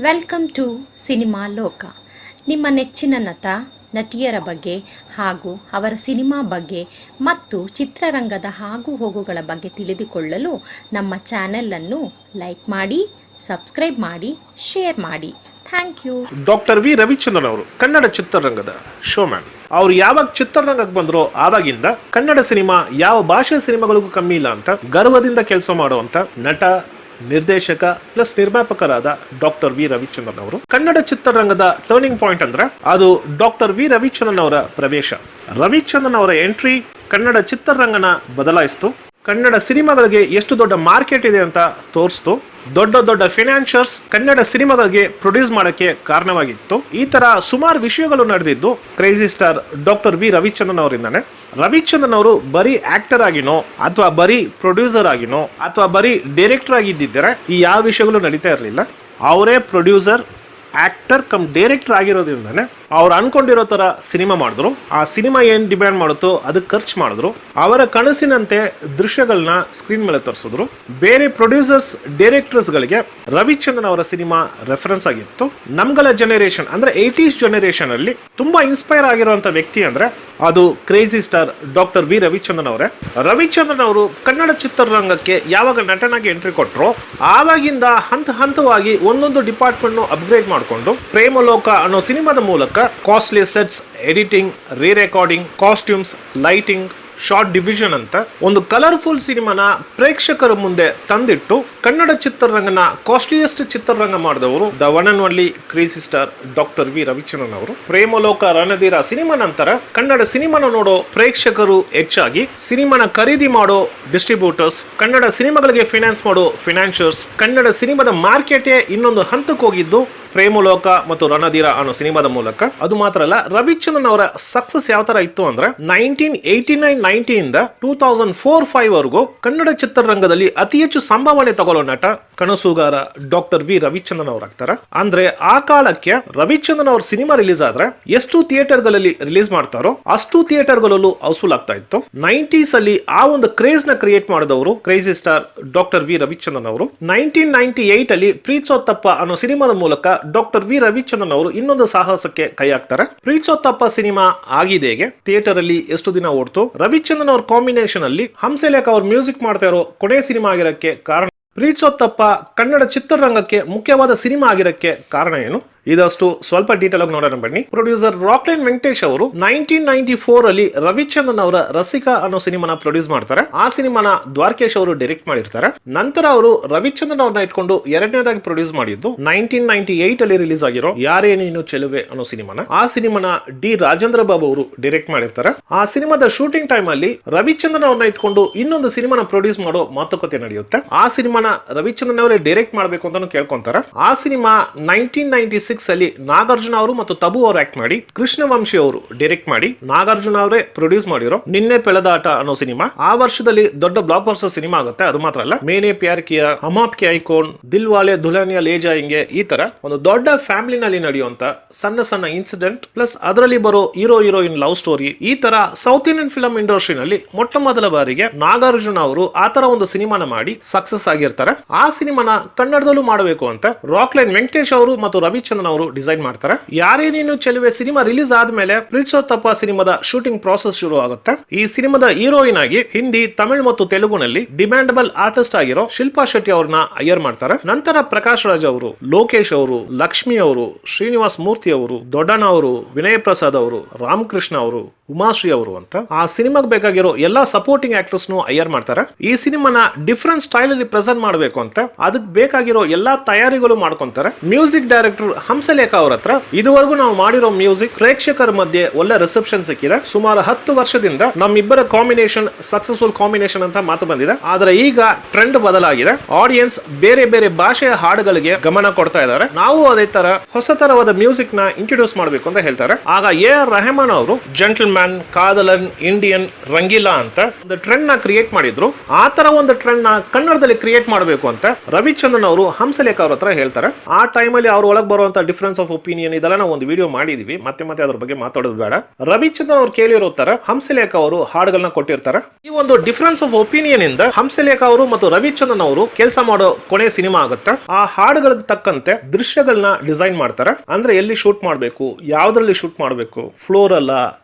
Welcome to cinema ಲೋಕ. ನಿಮ್ಮ ನೆಚ್ಚಿನ ನಟ ನಟಿಯರ ಬಗ್ಗೆ ಹಾಗೂ ಅವರ ಸಿನಿಮಾ ಬಗ್ಗೆ ಮತ್ತು ಚಿತ್ರರಂಗದ ಆಗು ಹೋಗುಗಳ ಬಗ್ಗೆ ತಿಳಿದುಕೊಳ್ಳಲು ನಮ್ಮ ಚಾನೆಲನ್ನು ಲೈಕ್ ಮಾಡಿ, ಸಬ್ಸ್ಕ್ರೈಬ್ ಮಾಡಿ, ಶೇರ್ ಮಾಡಿ. Thank you. Doctor V Ravichandran ಅವರು ಕನ್ನಡ ಚಿತ್ರರಂಗದ ಶೋಮ್ಯಾನ್. ಅವ್ರು ಯಾವಾಗ ಚಿತ್ರರಂಗಕ್ಕೆ ಬಂದ್ರೋ ಆವಾಗಿಂದ ಕನ್ನಡ ಸಿನಿಮಾ ಯಾವ ಭಾಷೆ ಸಿನಿಮಾಗಳಿಗೂ ಕಮ್ಮಿ ಇಲ್ಲ ಅಂತ ಗರ್ವದಿಂದ ಕೆಲಸ ಮಾಡುವಂತ ನಟ, ನಿರ್ದೇಶಕ ಪ್ಲಸ್ ನಿರ್ಮಾಪಕರಾದ ಡಾಕ್ಟರ್ ವಿ ರವಿಚಂದ್ರನ್ ಅವರು. ಕನ್ನಡ ಚಿತ್ರರಂಗದ ಟರ್ನಿಂಗ್ ಪಾಯಿಂಟ್ ಅಂದ್ರೆ ಅದು ಡಾಕ್ಟರ್ ವಿ ರವಿಚಂದ್ರನ್ ಅವರ ಪ್ರವೇಶ. ರವಿಚಂದ್ರನ್ ಅವರ ಎಂಟ್ರಿ ಕನ್ನಡ ಚಿತ್ರರಂಗನ ಬದಲಾಯಿಸಿತು. ಕನ್ನಡ ಸಿನಿಮಾಗಳಿಗೆ ಎಷ್ಟು ದೊಡ್ಡ ಮಾರ್ಕೆಟ್ ಇದೆ ಅಂತ ತೋರಿಸ್ತು. ದೊಡ್ಡ ದೊಡ್ಡ ಫೈನಾನ್ಷಿಯರ್ಸ್ ಕನ್ನಡ ಸಿನಿಮಾಗಳಿಗೆ ಪ್ರೊಡ್ಯೂಸ್ ಮಾಡಕ್ಕೆ ಕಾರಣವಾಗಿತ್ತು. ಈ ತರ ಸುಮಾರು ವಿಷಯಗಳು ನಡೆದಿದ್ದು crazy star doctor V Ravichandran ಅವರಿಂದಾನೆ. ರವಿಚಂದ್ರನ್ ಅವರು ಬರೀ ಆಕ್ಟರ್ ಆಗಿನೋ ಅಥವಾ ಬರೀ ಪ್ರೊಡ್ಯೂಸರ್ ಆಗಿನೋ ಅಥವಾ ಬರೀ ಡೈರೆಕ್ಟರ್ ಆಗಿದ್ದಿದ್ದರೆ ಈ ಯಾವ ವಿಷಯಗಳು ನಡೀತಾ ಇರಲಿಲ್ಲ. ಅವರೇ ಪ್ರೊಡ್ಯೂಸರ್, ಆಕ್ಟರ್ ಕಮ್ ಡೈರೆಕ್ಟರ್ ಆಗಿರೋದ್ರಿಂದಾನೆ ಅವ್ರು ಅನ್ಕೊಂಡಿರೋ ತರ ಸಿನಿಮಾ ಮಾಡಿದ್ರು. ಆ ಸಿನಿಮಾ ಏನ್ ಡಿಮ್ಯಾಂಡ್ ಮಾಡುತ್ತೋ ಅದಕ್ಕೆ ಖರ್ಚು ಮಾಡಿದ್ರು. ಅವರ ಕನಸಿನಂತೆ ದೃಶ್ಯಗಳನ್ನ ಸ್ಕ್ರೀನ್ ಮೇಲೆ ತರಿಸಿದ್ರು. ಬೇರೆ ಪ್ರೊಡ್ಯೂಸರ್ಸ್, ಡೈರೆಕ್ಟರ್ಸ್ ಗಳಿಗೆ ರವಿಚಂದ್ರನ್ ಅವರ ಸಿನಿಮಾ ರೆಫರೆನ್ಸ್ ಆಗಿತ್ತು. ನಮ್ಗಳ ಜನರೇಷನ್ ಅಂದ್ರೆ 80s ಜನರೇಷನ್ ಅಲ್ಲಿ ತುಂಬಾ ಇನ್ಸ್ಪೈರ್ ಆಗಿರುವಂತ ವ್ಯಕ್ತಿ ಅಂದ್ರೆ ಅದು crazy star doctor V Ravichandran ಅವರೇ. ರವಿಚಂದ್ರನ್ ಅವರು ಕನ್ನಡ ಚಿತ್ರರಂಗಕ್ಕೆ ಯಾವಾಗ ನಟನಾಗಿ ಎಂಟ್ರಿ ಕೊಟ್ಟರು ಆವಾಗಿಂದ ಹಂತವಾಗಿ ಒಂದೊಂದು ಡಿಪಾರ್ಟ್ಮೆಂಟ್ ಅಪ್ಗ್ರೇಡ್ ಮಾಡಿಕೊಂಡು ಪ್ರೇಮಲೋಕ ಅನ್ನೋ ಸಿನಿಮಾದ ಮೂಲಕ costly sets, editing, re recording, costumes, lighting, short division ಅಂತ ಒಂದು ಕಲರ್ಫುಲ್ ಸಿನಿಮಾನ ಪ್ರೇಕ್ಷಕರ ಮುಂದೆ ತಂದಿಟ್ಟು ಕನ್ನಡ ಚಿತ್ರರಂಗನ ಕಾಸ್ಟ್ಲಿಯೆಸ್ಟ್ ಚಿತ್ರರಂಗ ಮಾಡಿದವರು the one and only crazy star doctor V Ravichandran ಅವರು. ಪ್ರೇಮಲೋಕ, ರಣಧೀರ ಸಿನಿಮಾ ನಂತರ ಕನ್ನಡ ಸಿನಿಮಾನ ನೋಡೋ ಪ್ರೇಕ್ಷಕರು ಹೆಚ್ಚಾಗಿ ಸಿನಿಮಾನ ಖರೀದಿ ಮಾಡೋ ಡಿಸ್ಟ್ರಿಬ್ಯೂಟರ್ಸ್, ಕನ್ನಡ ಸಿನಿಮಾಗಳಿಗೆ ಫೈನಾನ್ಸ್ ಮಾಡೋ ಫೈನಾನ್ಷಿಯರ್ಸ್, ಕನ್ನಡ ಸಿನಿಮಾದ ಮಾರ್ಕೆಟೇ ಇನ್ನೊಂದು ಹಂತಕ್ಕೆ ಹೋಗಿದ್ದು ಪ್ರೇಮಲೋಕ ಮತ್ತು ರಣಧೀರ ಅನ್ನೋ ಸಿನಿಮಾದ ಮೂಲಕ. ಅದು ಮಾತ್ರ ಅಲ್ಲ, ರವಿಚಂದ್ರನ್ ಅವರ ಸಕ್ಸಸ್ ಯಾವ ತರ ಇತ್ತು ಅಂದ್ರೆ 1989-90 ಇಂದ 2004-5 ವರೆಗೂ ಕನ್ನಡ ಚಿತ್ರರಂಗದಲ್ಲಿ ಅತಿ ಹೆಚ್ಚು ಸಂಭಾವನೆ ತಗೊಳ್ಳೋ ನಟ, ಕನಸುಗಾರ ಡಾಕ್ಟರ್ ವಿ ರವಿಚಂದ್ರನ್ ಅವರಾಗ್ತಾರೆ. ಅಂದ್ರೆ ಆ ಕಾಲಕ್ಕೆ ರವಿಚಂದ್ರನ್ ಅವ್ರ ಸಿನಿಮಾ ರಿಲೀಸ್ ಆದ್ರೆ ಎಷ್ಟು ಥಿಯೇಟರ್ ಗಳಲ್ಲಿ ರಿಲೀಸ್ ಮಾಡ್ತಾರೋ ಅಷ್ಟು ಥಿಯೇಟರ್ ಗಳಲ್ಲೂ ಹೌಸ್ಫುಲ್ ಆಗ್ತಾ ಇತ್ತು. 90s ಅಲ್ಲಿ ಆ ಒಂದು ಕ್ರೇಜ್ ನ ಕ್ರಿಯೇಟ್ ಮಾಡಿದವರು crazy star doctor V Ravichandran ಅವರು. 1998 ಅಲ್ಲಿ ಪ್ರೀತ್ಸೋತ್ತಪ್ಪ ಅನ್ನೋ ಸಿನಿಮಾದ ಮೂಲಕ ಡಾಕ್ಟರ್ ವಿ ರವಿಚಂದ್ರನ್ ಅವರು ಇನ್ನೊಂದು ಸಾಹಸಕ್ಕೆ ಕೈ ಹಾಕ್ತಾರೆ. ಪ್ರೀತ್ಸೋತ್ತಪ್ಪ ಸಿನಿಮಾ ಆಗಿದೆಗೆ ಥಿಯೇಟರ್ ಅಲ್ಲಿ ಎಷ್ಟು ದಿನ ಓಡ್ತು. ರವಿಚಂದ್ರನ್ ಅವ್ರ ಕಾಂಬಿನೇಷನ್ ಅಲ್ಲಿ ಹಂಸಲೇಖ ಅವ್ರ ಮ್ಯೂಸಿಕ್ ಮಾಡ್ತಾ ಇರೋ ಕೊನೆ ಸಿನಿಮಾ ಆಗಿರಕ್ಕೆ ಕಾರಣ. ಪ್ರೀತ್ಸೋತ್ತಪ್ಪ ಕನ್ನಡ ಚಿತ್ರರಂಗಕ್ಕೆ ಮುಖ್ಯವಾದ ಸಿನಿಮಾ ಆಗಿರಕ್ಕೆ ಕಾರಣ ಏನು, ಇದಷ್ಟು ಸ್ವಲ್ಪ ಡೀಟೇಲ್ ಆಗಿ ನೋಡೋಣ ಬನ್ನಿ. ಪ್ರೊಡ್ಯೂಸರ್ ರಾಕ್ಲೈನ್ ವೆಂಕಟೇಶ್ ಅವರು 1994 ಅಲ್ಲಿ ರವಿಚಂದ್ರನ್ ಅವರ ರಸಿಕಾ ಅನ್ನೋ ಸಿನಿಮಾನ ಪ್ರೊಡ್ಯೂಸ್ ಮಾಡ್ತಾರೆ. ಆ ಸಿನಿಮಾನ ದ್ವಾರಕೇಶ್ ಅವರು ಡೈರೆಕ್ಟ್ ಮಾಡಿರ್ತಾರೆ. ನಂತರ ಅವರು ರವಿಚಂದ್ರನ್ ಅವ್ರನ್ನ ಇಟ್ಕೊಂಡು ಎರಡನೇದಾಗಿ ಪ್ರೊಡ್ಯೂಸ್ ಮಾಡಿದ್ದು 1998 ಅಲ್ಲಿ ರಿಲೀಸ್ ಆಗಿರೋ ಯಾರೇ ನೀನು ಚೆಲುವೆ ಅನ್ನೋ ಸಿನಿಮಾನ. ಆ ಸಿನಿಮಾನ ಡಿ ರಾಜೇಂದ್ರ ಬಾಬು ಅವರು ಡೈರೆಕ್ಟ್ ಮಾಡಿರ್ತಾರೆ. ಆ ಸಿನಿಮಾದ ಶೂಟಿಂಗ್ ಟೈಮ್ ಅಲ್ಲಿ ರವಿಚಂದ್ರನ್ ಅವ್ರನ್ನ ಇಟ್ಕೊಂಡು ಇನ್ನೊಂದು ಸಿನಿಮಾನ ಪ್ರೊಡ್ಯೂಸ್ ಮಾಡೋ ಮಾತುಕತೆ ನಡೆಯುತ್ತೆ. ಆ ಸಿನಿಮಾನ ರವಿಚಂದ್ರನ್ ಅವರೇ ಡೈರೆಕ್ಟ್ ಮಾಡಬೇಕು ಅಂತ ಕೇಳ್ಕೊಂತಾರೆ. ಆ ಸಿನಿಮಾ 1996 ಅಲ್ಲಿ ನಾಗಾರ್ಜುನ ಅವರು ಮತ್ತು ತಬು ಅವರು ಆಕ್ಟ್ ಮಾಡಿ, ಕೃಷ್ಣವಂಶಿ ಅವರು ಡೈರೆಕ್ಟ್ ಮಾಡಿ, ನಾಗಾರ್ಜುನ ಅವರೇ ಪ್ರೊಡ್ಯೂಸ್ ಮಾಡಿರೋ ನಿನ್ನೆ ಪೆಳದಾಟ ಅನ್ನೋ ಸಿನಿಮಾ ಆ ವರ್ಷದಲ್ಲಿ ದೊಡ್ಡ ಬ್ಲಾಕ್ ಬಸ್ಟರ್ ಸಿನಿಮಾ ಆಗುತ್ತೆ. ಅದು ಮಾತ್ರ ಅಲ್ಲ, ಮೇನೆ ಪ್ಯಾರ್ ಕಿಯಾ, ಹಮ್ ಆಪ್ಕೆ ಐಕಾನ್, ದಿಲ್ ವಾಲೆ ದುಲ್ಹನಿಯಾ ಲೇ ಜಾಯೆಂಗೆ, ಈ ತರ ಒಂದು ದೊಡ್ಡ ಫ್ಯಾಮಿಲಿ ನಲ್ಲಿ ನಡೆಯುವಂತ ಸಣ್ಣ ಸಣ್ಣ ಇನ್ಸಿಡೆಂಟ್ ಪ್ಲಸ್ ಅದರಲ್ಲಿ ಬರೋ ಹೀರೋ ಹೀರೋಯಿನ್ ಲವ್ ಸ್ಟೋರಿ, ಈ ತರ ಸೌತ್ ಇಂಡಿಯನ್ ಫಿಲಂ ಇಂಡಸ್ಟ್ರಿನಲ್ಲಿ ಮೊಟ್ಟ ಮೊದಲ ಬಾರಿಗೆ ನಾಗಾರ್ಜುನ ಅವರು ಆ ತರ ಒಂದು ಸಿನಿಮಾನ ಮಾಡಿ ಸಕ್ಸಸ್ ಆಗಿರ್ತಾರೆ. ಆ ಸಿನಿಮಾನ ಕನ್ನಡದಲ್ಲೂ ಮಾಡಬೇಕು ಅಂತ ರಾಕ್ಲೈನ್ ವೆಂಕಟೇಶ್ ಅವರು ಮತ್ತು ರವಿಚಂದ್ರನ್ ಅವರು ಡಿಸೈನ್ ಮಾಡ್ತಾರೆ. ಯಾರೇ ನೀನು ಚೆಲುವೆ ಸಿನಿಮಾ ರಿಲೀಸ್ ಆದ್ಮೇಲೆ ಪ್ರೀತ್ಸೋತ್ತಪ್ಪ ಸಿನಿಮಾದ ಶೂಟಿಂಗ್ ಪ್ರಾಸೆಸ್ ಶುರು ಆಗುತ್ತೆ. ಈ ಸಿನಿಮಾದ ಹೀರೋಯಿನ್ ಆಗಿ ಹಿಂದಿ, ತಮಿಳ್ ಮತ್ತು ತೆಲುಗುನಲ್ಲಿ ಡಿಮ್ಯಾಂಡಬಲ್ ಆರ್ಟಿಸ್ಟ್ ಆಗಿರೋ ಶಿಲ್ಪಾ ಶೆಟ್ಟಿ ಅವ್ರನ್ನ ಹೈಯರ್ ಮಾಡ್ತಾರೆ. ನಂತರ ಪ್ರಕಾಶ್ ರಾಜ್ ಅವರು, ಲೋಕೇಶ್ ಅವರು, ಲಕ್ಷ್ಮಿ ಅವರು, ಶ್ರೀನಿವಾಸ್ ಮೂರ್ತಿ ಅವರು, ದೊಡ್ಡಣ್ಣ ಅವರು, ವಿನಯ್ ಪ್ರಸಾದ್ ಅವರು, ರಾಮಕೃಷ್ಣ ಅವರು, ಉಮಾಶ್ರೀ ಅವರು ಅಂತ ಆ ಸಿನಿಮಾಗೆ ಬೇಕಾಗಿರೋ ಎಲ್ಲಾ ಸಪೋರ್ಟಿಂಗ್ ಆಕ್ಟರ್ಸ್ ಹೈಯರ್ ಮಾಡ್ತಾರೆ. ಈ ಸಿನಿಮಾನ ಡಿಫರೆಂಟ್ ಸ್ಟೈಲ್ ಅಲ್ಲಿ ಪ್ರೆಸೆಂಟ್ ಮಾಡಬೇಕು ಅಂತ ಅದಕ್ಕೆ ಬೇಕಾಗಿರೋ ಎಲ್ಲಾ ತಯಾರಿಗಳು ಮಾಡ್ಕೊಂತಾರೆ. ಮ್ಯೂಸಿಕ್ ಡೈರೆಕ್ಟರ್ ಹಂಸಲೇಖ ಅವ್ರ ಹತ್ರ ಇದುವರೆಗೂ ನಾವು ಮಾಡಿರೋ ಮ್ಯೂಸಿಕ್ ಪ್ರೇಕ್ಷಕರ ಮಧ್ಯೆ ಒಳ್ಳೆ ರಿಸೆಪ್ಷನ್ ಸಿಕ್ಕಿದೆ. ಸುಮಾರು 10 ವರ್ಷದಿಂದ ನಮ್ಮಿಬ್ಬರ ಕಾಂಬಿನೇಷನ್ ಸಕ್ಸಸ್ಫುಲ್ ಕಾಂಬಿನೇಷನ್ ಅಂತ ಮಾತು ಬಂದಿದೆ. ಆದ್ರೆ ಈಗ ಟ್ರೆಂಡ್ ಬದಲಾಗಿದೆ. ಆಡಿಯನ್ಸ್ ಬೇರೆ ಬೇರೆ ಭಾಷೆಯ ಹಾಡುಗಳಿಗೆ ಗಮನ ಕೊಡ್ತಾ ಇದ್ದಾರೆ. ನಾವು ಅದೇ ತರ ಹೊಸ ತರವಾದ ಮ್ಯೂಸಿಕ್ ನ ಇಂಟ್ರೊಡ್ಯೂಸ್ ಮಾಡಬೇಕು ಅಂತ ಹೇಳ್ತಾರೆ. ಆಗ AR ರೆಹಮಾನ್ ಅವರು gentleman, man, Kadhalan, Indian, Rangeela ಅಂತ ಒಂದು ಟ್ರೆಂಡ್ ನ ಕ್ರಿಯೇಟ್ ಮಾಡಿದ್ರು. ಆ ತರ ಒಂದು ಟ್ರೆಂಡ್ ನ ಕನ್ನಡದಲ್ಲಿ ಕ್ರಿಯೇಟ್ ಮಾಡಬೇಕು ಅಂತ ರವಿಚಂದ್ರನ್ ಅವರು ಹಂಸಲೇಖ ಅವ್ರ ಹತ್ರ ಹೇಳ್ತಾರೆ. ಆ ಟೈಮಲ್ಲಿ ಅವ್ರ ಒಳಗೆ ಬರುವಂತ ಡಿಫರೆನ್ಸ್ ಆಫ್ ಒಪಿನಿಯನ್ ಇದೆಲ್ಲ ನಾವು ಒಂದು ವಿಡಿಯೋ ಮಾಡಿದೀವಿ, ಮತ್ತೆ ಅದ್ರ ಬಗ್ಗೆ ಮಾತಾಡೋದು ಬೇಡ. ರವಿಚಂದ್ರನ್ ಅವ್ರು ಕೇಳಿರೋ ತರ ಹಂಸಲೇಖ ಅವರು ಹಾಡುಗಳನ್ನ ಕೊಟ್ಟಿರ್ತಾರೆ. ಈ ಒಂದು ಡಿಫರೆನ್ಸ್ ಆಫ್ ಒಪಿನಿಯನ್ ಇಂದ ಹಂಸಲೇಖ ಅವರು ಮತ್ತು ರವಿಚಂದ್ರನ್ ಅವರು ಕೆಲಸ ಮಾಡೋ ಕೊನೆ ಸಿನಿಮಾ ಆಗುತ್ತೆ. ಆ ಹಾಡುಗಳಿಗೆ ತಕ್ಕಂತೆ ದೃಶ್ಯಗಳನ್ನ ಡಿಸೈನ್ ಮಾಡ್ತಾರೆ. ಅಂದ್ರೆ ಎಲ್ಲಿ ಶೂಟ್ ಮಾಡಬೇಕು, ಯಾವ್ದ್ರಲ್ಲಿ ಶೂಟ್ ಮಾಡಬೇಕು, ಫ್ಲೋರ್ ಅಲ್ಲ,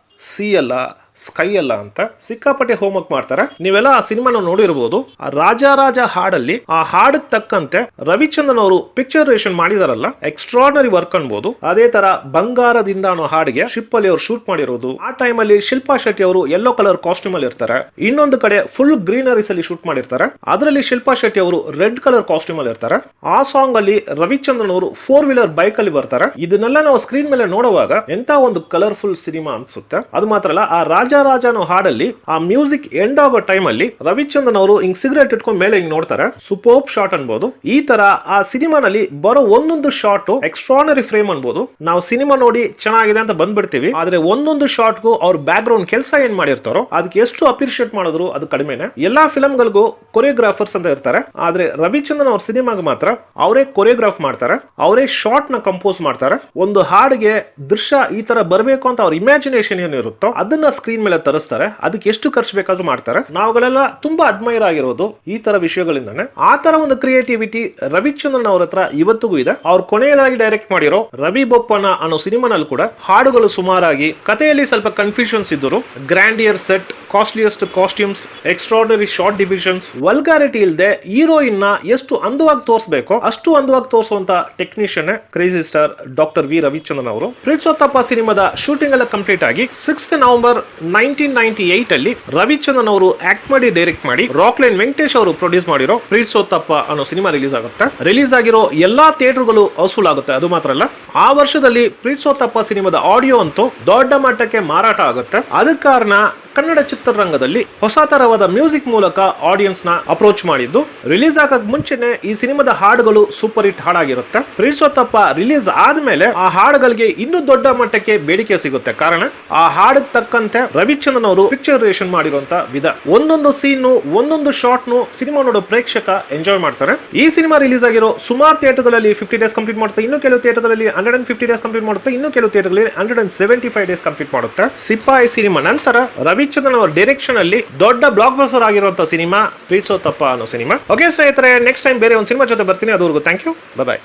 ಸಿ ಅಲ್ಲ, ಸ್ಕೈ ಅಲ್ಲ ಅಂತ ಸಿಕ್ಕಾಪಟ್ಟೆ ಹೋಮ್ವರ್ಕ್ ಮಾಡ್ತಾರೆ. ನೀವೆಲ್ಲ ಆ ಸಿನಿಮಾನ ನೋಡಿರಬಹುದು. ಆ ರಾಜ ಹಾಡಲ್ಲಿ ಆ ಹಾಡಿಗೆ ತಕ್ಕಂತೆ ರವಿಚಂದ್ರನ್ ಅವರು ಪಿಕ್ಚರೇಷನ್ ಮಾಡಿದಾರಲ್ಲ, ಎಕ್ಸ್ಟ್ರಾರ್ಡನರಿ ವರ್ಕ್ ಅನ್ಬೋದು. ಅದೇ ತರ ಬಂಗಾರದಿಂದ ಅನ್ನೋ ಹಾಡಿಗೆ ಶಿಪ್ ಅಲ್ಲಿ ಅವರು ಶೂಟ್ ಮಾಡಿರೋದು. ಆ ಟೈಮ್ ಅಲ್ಲಿ ಶಿಲ್ಪಾ ಶೆಟ್ಟಿ ಅವರು ಯೆಲ್ಲೋ ಕಲರ್ ಕಾಸ್ಟ್ಯೂಮ್ ಅಲ್ಲಿ ಇರ್ತಾರೆ. ಇನ್ನೊಂದು ಕಡೆ ಫುಲ್ ಗ್ರೀನರೀಸ್ ಅಲ್ಲಿ ಶೂಟ್ ಮಾಡಿರ್ತಾರೆ. ಅದರಲ್ಲಿ ಶಿಲ್ಪಾ ಶೆಟ್ಟಿ ಅವರು ರೆಡ್ ಕಲರ್ ಕಾಸ್ಟ್ಯೂಮ್ ಅಲ್ಲಿ ಇರ್ತಾರೆ. ಆ ಸಾಂಗ್ ಅಲ್ಲಿ ರವಿಚಂದ್ರನ್ ಅವರು 4 ವೀಲರ್ ಬೈಕ್ ಅಲ್ಲಿ ಬರ್ತಾರೆ. ಇದನ್ನೆಲ್ಲ ನಾವು ಸ್ಕ್ರೀನ್ ಮೇಲೆ ನೋಡುವಾಗ ಎಂತ ಒಂದು ಕಲರ್ಫುಲ್ ಸಿನಿಮಾ ಅನ್ಸುತ್ತೆ. ಅದು ಮಾತ್ರ ಅಲ್ಲ, ಆ ರಾಜ ಅನ್ನೋ ಹಾಡಲ್ಲಿ ಆ ಮ್ಯೂಸಿಕ್ ಎಂಡ್ ಆಗೋ ಟೈಮ್ ಅಲ್ಲಿ ರವಿಚಂದ್ರನ್ ಅವರು ಹಿಂಗ್ ಸಿಗರೇಟ್ ಇಟ್ಕೊಂಡ್ ಮೇಲೆ ಹಿಂಗ್ ನೋಡ್ತಾರೆ. ಸೂಪರ್ಬ್ ಶಾಟ್ ಅನ್ಬೋದು. ಈ ತರ ಆ ಸಿನಿಮಾನಲ್ಲಿ ಬರೋ ಒಂದೊಂದು ಶಾಟ್ ಎಕ್ಸ್ಟ್ರಾರ್ಡನರಿ ಫ್ರೇಮ್ ಅನ್ಬೋದು. ನಾವು ಸಿನಿಮಾ ನೋಡಿ ಚೆನ್ನಾಗಿದೆ ಅಂತ ಬಂದ್ಬಿಡ್ತೀವಿ, ಆದ್ರೆ ಒಂದೊಂದು ಶಾಟ್ಗೂ ಅವ್ರ ಬ್ಯಾಕ್ ಗ್ರೌಂಡ್ ಕೆಲಸ ಏನ್ ಮಾಡಿರ್ತಾರೋ ಅದಕ್ಕೆ ಎಷ್ಟು ಅಪ್ರಿಶಿಯೇಟ್ ಮಾಡಿದ್ರು ಅದು ಕಡಿಮೆನೆ. ಎಲ್ಲಾ ಫಿಲಂ ಗಳಿಗೂ ಕೊರಿಯೋಗ್ರಾಫರ್ಸ್ ಅಂತ ಇರ್ತಾರೆ, ಆದ್ರೆ ರವಿಚಂದ್ರನ್ ಅವ್ರ ಸಿನಿಮಾಗೆ ಮಾತ್ರ ಅವರೇ ಕೊರಿಯೋಗ್ರಾಫ್ ಮಾಡ್ತಾರೆ, ಅವರೇ ಶಾರ್ಟ್ ನ ಕಂಪೋಸ್ ಮಾಡ್ತಾರೆ. ಒಂದು ಹಾಡಿಗೆ ದೃಶ್ಯ ಈ ತರ ಬರಬೇಕು ಅಂತ ಅವ್ರ ಇಮ್ಯಾಜಿನೇಷನ್ ಏನಿರುತ್ತೋ ಅದನ್ನ ಸ್ಕ್ರೀನ್ ಮೇಲೆ ತರಿಸ್ತಾರೆ. ಅದಕ್ಕೆ ಎಷ್ಟು ಖರ್ಚು ಬೇಕಾದ್ರೂ ಮಾಡ್ತಾರೆ. ನಾವುಗಳೆಲ್ಲ ತುಂಬಾ ಅಡ್ಮೈರ್ ಆಗಿರೋದು ಈ ತರ ವಿಷಯಗಳಿಂದಾನೆ. ಆ ತರ ಒಂದು ಕ್ರಿಯೇಟಿವಿಟಿ ರವಿಚಂದ್ರನ್ ಅವ್ರ ಹತ್ರ ಇವತ್ತಿಗೂ ಇದೆ. ಅವ್ರು ಕೊನೆಯದಾಗಿ ಡೈರೆಕ್ಟ್ ಮಾಡಿರೋ ರವಿ ಬೊಪ್ಪನ ಅನ್ನೋ ಸಿನಿಮಾನಲ್ಲಿ ಕೂಡ ಹಾಡುಗಳು ಸುಮಾರಾಗಿ, ಕಥೆಯಲ್ಲಿ ಸ್ವಲ್ಪ ಕನ್ಫ್ಯೂಷನ್ಸ್ ಇದ್ದರು, grandeur set, costliest costumes, extraordinary shot divisions, vulgarity ಇಲ್ಲದೆ ಹೀರೋಯಿನ್ ನ ಎಷ್ಟು ಅಂದವಾಗಿ ತೋರಿಸಬೇಕೋ ಅಷ್ಟು ಅಂದವಾಗಿ ತೋರಿಸುವಂತ technician crazy star doctor V Ravichandran ಅವರು. ಪ್ರೀತ್ಸೋತ್ತಪ್ಪ ಸಿನಿಮಾದ ಶೂಟಿಂಗ್ ಎಲ್ಲ ಕಂಪ್ಲೀಟ್ ಆಗಿ 6 ನವೆಂಬರ್ 1998 ಅಲ್ಲಿ ರವಿಚಂದ್ರನ್ ಅವರು ಆಕ್ಟ್ ಮಾಡಿ ಡೈರೆಕ್ಟ್ ಮಾಡಿ ರಾಕ್ಲೈನ್ ವೆಂಕಟೇಶ್ ಅವರು ಪ್ರೊಡ್ಯೂಸ್ ಮಾಡಿರೋ ಪ್ರೀತ್ಸೋತ್ತಪ್ಪ ಅನ್ನೋ ಸಿನಿಮಾ ರಿಲೀಸ್ ಆಗುತ್ತೆ. ರಿಲೀಸ್ ಆಗಿರೋ ಎಲ್ಲಾ ಥಿಯೇಟರ್ಗಳು ಹೌಸ್ಫುಲ್ ಆಗುತ್ತೆ. ಅದು ಮಾತ್ರ ಅಲ್ಲ, ಆ ವರ್ಷದಲ್ಲಿ ಪ್ರೀತ್ಸೋತ್ತಪ್ಪ ಸಿನಿಮಾದ ಆಡಿಯೋ ಅಂತೂ ದೊಡ್ಡ ಮಟ್ಟಕ್ಕೆ ಮಾರಾಟ ಆಗುತ್ತೆ. ಅದಕ್ಕೆ ಕಾರಣ ಕನ್ನಡ ಚಿತ್ರರಂಗದಲ್ಲಿ ಹೊಸ ತರವಾದ ಮ್ಯೂಸಿಕ್ ಮೂಲಕ ಆಡಿಯನ್ಸ್ ನ ಅಪ್ರೋಚ್ ಮಾಡಿದ್ದು. ರಿಲೀಸ್ ಆಗಕ್ ಮುಂಚೆನೆ ಈ ಸಿನಿಮಾದ ಹಾಡುಗಳು ಸೂಪರ್ ಹಿಟ್ ಹಾಡಾಗಿರುತ್ತೆ. ಪ್ರೀತ್ಸೋತ್ತಪ್ಪ ರಿಲೀಸ್ ಆದ್ಮೇಲೆ ಆ ಹಾಡುಗಳಿಗೆ ಇನ್ನೂ ದೊಡ್ಡ ಮಟ್ಟಕ್ಕೆ ಬೇಡಿಕೆ ಸಿಗುತ್ತೆ. ಕಾರಣ ಆ ಹಾಡಿಗೆ ತಕ್ಕಂತೆ ರವಿಚಂದ್ರನ್ ಅವರು ಪಿಕ್ಚರೇಷನ್ ಮಾಡಿರುವಂತ ವಿಧ, ಒಂದೊಂದು ಸೀನ್, ಒಂದೊಂದು ಶಾಟ್ ಸಿನಿಮಾ ನೋಡೋ ಪ್ರೇಕ್ಷಕ ಎಂಜಾಯ್ ಮಾಡ್ತಾರೆ. ಈ ಸಿನಿಮಾ ರಿಲೀಸ್ ಆಗಿರೋ ಸುಮಾರು ಥಿಯೇಟರ್ಗಳಲ್ಲಿ 50 ಡೇಸ್ ಕಂಪ್ಲೀಟ್ ಮಾಡುತ್ತೆ. ಇನ್ನು ಕೆಲವು ಥಿಯೇಟರ್ಗಳಲ್ಲಿ 150 ಡೇಸ್ ಕಂಪ್ಲೀಟ್ ಮಾಡುತ್ತೆ. ಇನ್ನು ಕೆಲವು ಥಿಯೇಟರ್ಗಳಲ್ಲಿ 175 ಡೇಸ್ ಕಂಪ್ಲೀಟ್ ಮಾಡುತ್ತೆ. ಸಿಪಾಯಿ ಸಿನಿಮಾ ನಂತರ ರವಿಚಂದ್ರನ್ ಅವರ ಡೈರೆಕ್ಷನ್ ಅಲ್ಲಿ ದೊಡ್ಡ ಬ್ಲಾಕ್ ಬಸ್ಟರ್ ಆಗಿರುವಂತಹ ಸಿನಿಮಾ ಪ್ರೀತ್ಸೋತ್ತಪ್ಪ ಅನ್ನೋ ಸಿನಿಮಾ. ಓಕೆ ಸ್ನೇಹಿತರೆ, ನೆಕ್ಸ್ಟ್ ಟೈಮ್ ಬೇರೆ ಒಂದು ಸಿನಿಮಾ ಜೊತೆ ಬರ್ತೀನಿ. ಅದುವರೆಗೂ ಥ್ಯಾಂಕ್ ಯು, ಬೈ.